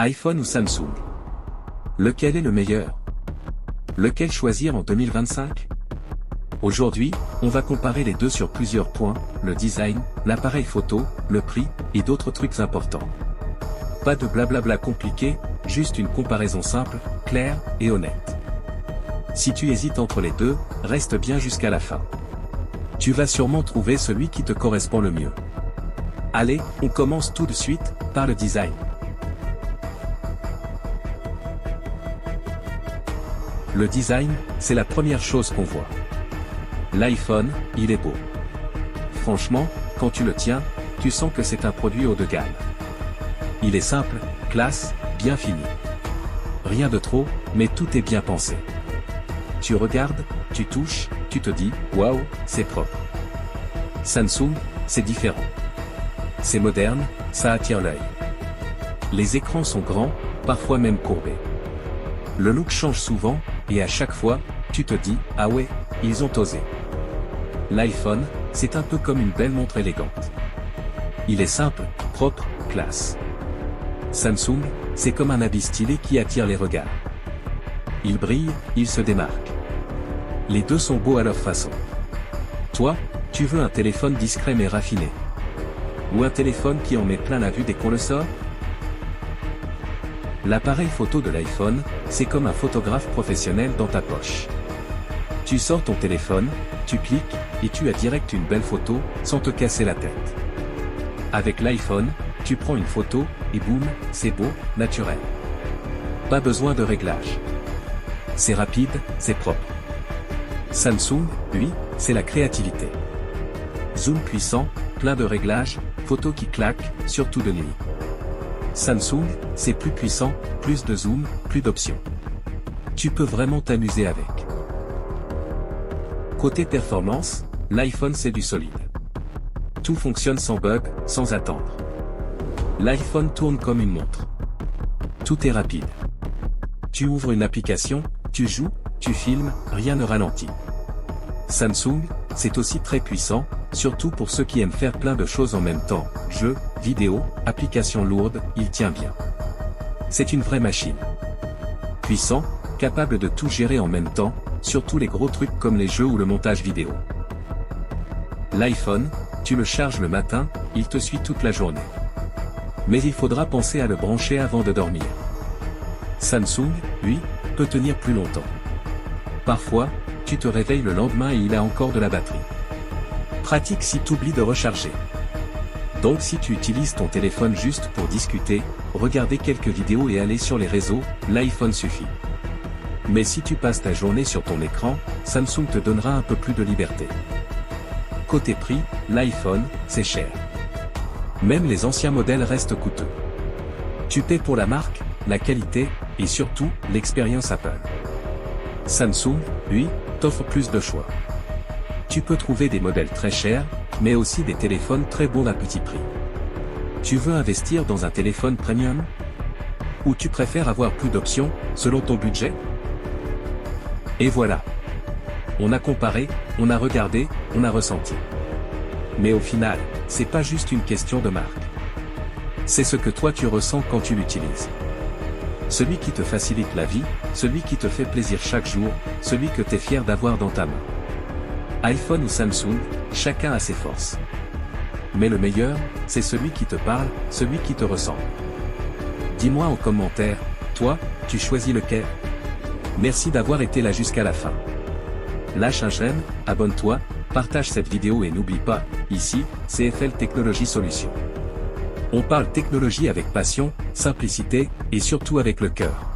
iPhone ou Samsung? Lequel est le meilleur? Lequel choisir en 2025? Aujourd'hui, on va comparer les deux sur plusieurs points, le design, l'appareil photo, le prix, et d'autres trucs importants. Pas de blablabla compliqué, juste une comparaison simple, claire, et honnête. Si tu hésites entre les deux, reste bien jusqu'à la fin. Tu vas sûrement trouver celui qui te correspond le mieux. Allez, on commence tout de suite, par le design. Le design, c'est la première chose qu'on voit. L'iPhone, il est beau. Franchement, quand tu le tiens, tu sens que c'est un produit haut de gamme. Il est simple, classe, bien fini. Rien de trop, mais tout est bien pensé. Tu regardes, tu touches, tu te dis, waouh, c'est propre. Samsung, c'est différent. C'est moderne, ça attire l'œil. Les écrans sont grands, parfois même courbés. Le look change souvent, et à chaque fois, tu te dis, ah ouais, ils ont osé. L'iPhone, c'est un peu comme une belle montre élégante. Il est simple, propre, classe. Samsung, c'est comme un habit stylé qui attire les regards. Il brille, il se démarque. Les deux sont beaux à leur façon. Toi, tu veux un téléphone discret mais raffiné? Ou un téléphone qui en met plein la vue dès qu'on le sort? L'appareil photo de l'iPhone, c'est comme un photographe professionnel dans ta poche. Tu sors ton téléphone, tu cliques, et tu as direct une belle photo, sans te casser la tête. Avec l'iPhone, tu prends une photo, et boum, c'est beau, naturel. Pas besoin de réglage. C'est rapide, c'est propre. Samsung, lui, c'est la créativité. Zoom puissant, plein de réglages, photo qui claque, surtout de nuit. Samsung, c'est plus puissant, plus de zoom, plus d'options. Tu peux vraiment t'amuser avec. Côté performance, l'iPhone c'est du solide. Tout fonctionne sans bug, sans attendre. L'iPhone tourne comme une montre. Tout est rapide. Tu ouvres une application, tu joues, tu filmes, rien ne ralentit. Samsung, c'est aussi très puissant, surtout pour ceux qui aiment faire plein de choses en même temps, jeux, vidéos, applications lourdes, il tient bien. C'est une vraie machine. Puissant, capable de tout gérer en même temps, surtout les gros trucs comme les jeux ou le montage vidéo. L'iPhone, tu le charges le matin, il te suit toute la journée. Mais il faudra penser à le brancher avant de dormir. Samsung, lui, peut tenir plus longtemps. Parfois, tu te réveilles le lendemain et il a encore de la batterie. Pratique si tu oublies de recharger. Donc si tu utilises ton téléphone juste pour discuter, regarder quelques vidéos et aller sur les réseaux, l'iPhone suffit. Mais si tu passes ta journée sur ton écran, Samsung te donnera un peu plus de liberté. Côté prix, l'iPhone, c'est cher. Même les anciens modèles restent coûteux. Tu paies pour la marque, la qualité, et surtout, l'expérience Apple. Samsung, lui, t'offre plus de choix. Tu peux trouver des modèles très chers, mais aussi des téléphones très bons à petit prix. Tu veux investir dans un téléphone premium? Ou tu préfères avoir plus d'options, selon ton budget? Et voilà. On a comparé, on a regardé, on a ressenti. Mais au final, c'est pas juste une question de marque. C'est ce que toi tu ressens quand tu l'utilises. Celui qui te facilite la vie, celui qui te fait plaisir chaque jour, celui que t'es fier d'avoir dans ta main. iPhone ou Samsung, chacun a ses forces. Mais le meilleur, c'est celui qui te parle, celui qui te ressemble. Dis-moi en commentaire, toi, tu choisis lequel? Merci d'avoir été là jusqu'à la fin. Lâche un j'aime, abonne-toi, partage cette vidéo et n'oublie pas, ici, CFL Technologies Solutions. On parle technologie avec passion, simplicité, et surtout avec le cœur.